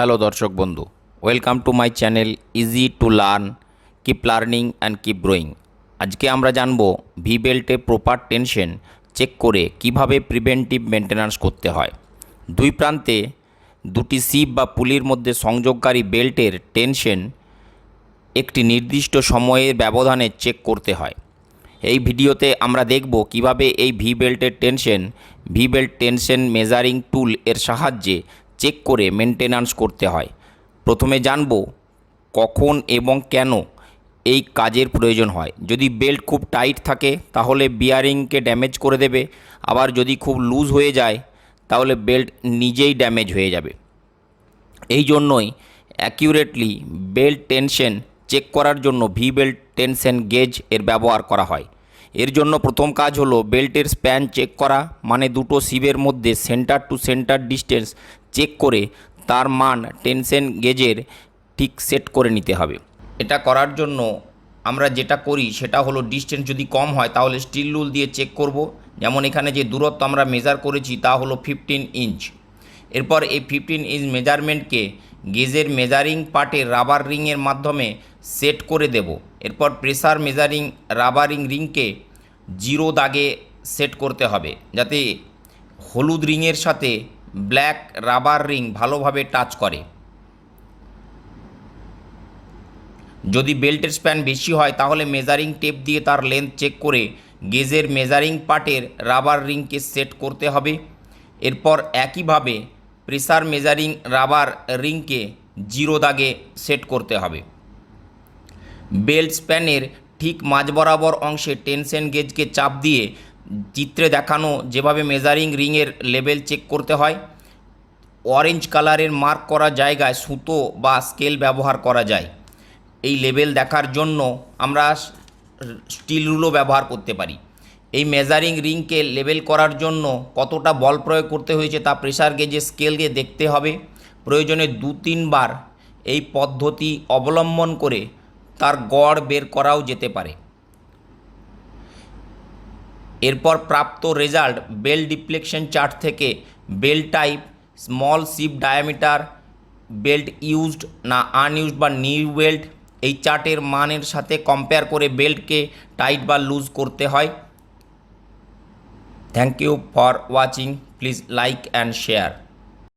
Hello দর্শক বন্ধু, welcome to my channel easy to learn, keep learning and keep growing. আজকে আমরা জানব ভি বেল্টে প্রপার টেনশন চেক করে কিভাবে প্রিভেন্টিভ মেনটেন্যান্স করতে হয়। দুই প্রান্তে দুটি সিপ বা পুলির মধ্যে সংযোগকারী বেল্টের টেনশন একটি নির্দিষ্ট সময়ের ব্যবধানে চেক করতে হয়। এই ভিডিওতে আমরা দেখব কিভাবে এই ভি বেল্টের tension V belt tension measuring tool এর সাহায্যে চেক করে মেনটেন্যান্স করতে হয়। প্রথমে জানব কখন এবং কেন এই কাজের প্রয়োজন হয়। যদি বেল্ট খুব টাইট থাকে তাহলে বিয়ারিংকে ড্যামেজ করে দেবে, আবার যদি খুব লুজ হয়ে যায় তাহলে বেল্ট নিজেই ড্যামেজ হয়ে যাবে। এই জন্যই অ্যাকিউরেটলি বেল্ট টেনশন চেক করার জন্য ভি বেল্ট টেনশন গেজ এর ব্যবহার করা হয়। এর জন্য প্রথম কাজ হলো বেল্টের স্প্যান চেক করা, মানে দুটো সিবের মধ্যে centre to centre distance check করে তার মান টেনশন গেজের ঠিক সেট করে নিতে হবে। এটা করার জন্য আমরা যেটা করি সেটা হলো ডিস্টেন্স যদি কম হয় তাহলে স্টিল রুল দিয়ে চেক করব। যেমন এখানে যে দূরত্ব আমরা মেজার করেছি তা হলো 15 ইঞ্চ। এরপর এই 15 ইঞ্চ মেজারমেন্টকে গেজের মেজারিং পার্টের রাবার রিংয়ের মাধ্যমে সেট করে দেব। এরপর প্রেসার মেজারিং রাবারিং রিংকে 0 দাগে সেট করতে হবে, যাতে হলুদ রিংয়ের সাথে ব্ল্যাক রাবার রিং ভালোভাবে টাচ করে। যদি বেল্টের স্প্যান বেশি হয় তাহলে মেজারিং টেপ দিয়ে তার লেন্থ চেক করে গেজের মেজারিং পার্টের রাবার রিংকে সেট করতে হবে। এরপর একইভাবে প্রেসার মেজারিং রাবার রিংকে 0 দাগে সেট করতে হবে। বেল্ট স্প্যানের ঠিক মাঝ বরাবর অংশে টেনশন গেজকে চাপ দিয়ে চিত্রে দেখানো যেভাবে মেজারিং রিংয়ের লেভেল চেক করতে হয়। অরেঞ্জ কালারের মার্ক করা জায়গায় সুতো বা স্কেল ব্যবহার করা যায়। এই লেভেল দেখার জন্য আমরা স্টিল রুলও ব্যবহার করতে পারি। এই মেজারিং রিংকে লেভেল করার জন্য কতটা বল প্রয়োগ করতে হয়েছে তা প্রেসার গেজের স্কেল দিয়ে দেখতে হবে। প্রয়োজনে 2-3 বার এই পদ্ধতি অবলম্বন করে তার গড় বের করাও যেতে পারে। এরপর প্রাপ্ত রেজাল্ট বেল্ট ডিফ্লেকশন চার্ট থেকে belt type, small sheep diameter, belt used না আনইউজড বা নিউ বেল্ট, এই চার্টের মানের সাথে কম্পেয়ার করে বেল্টকে টাইট বা লুজ করতে হয়। Thank you for watching. Please like and share.